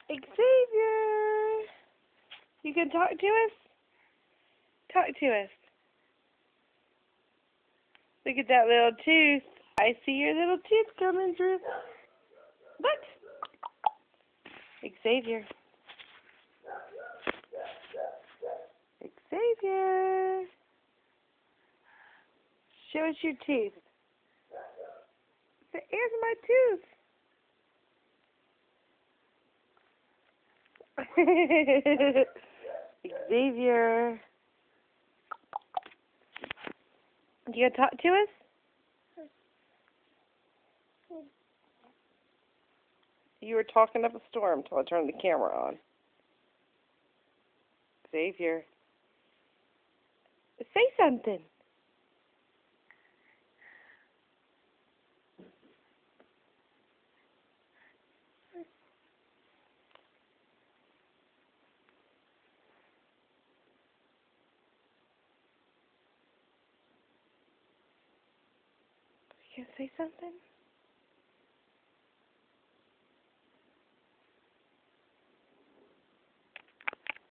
Xavier, you can talk to us? Talk to us. Look at that little tooth. I see your little tooth coming through. What? Xavier. Xavier. Show us your teeth. Here's my tooth. Xavier. You gonna talk to us? You were talking up a storm till I turned the camera on. Xavier. Say something. You gonna say something?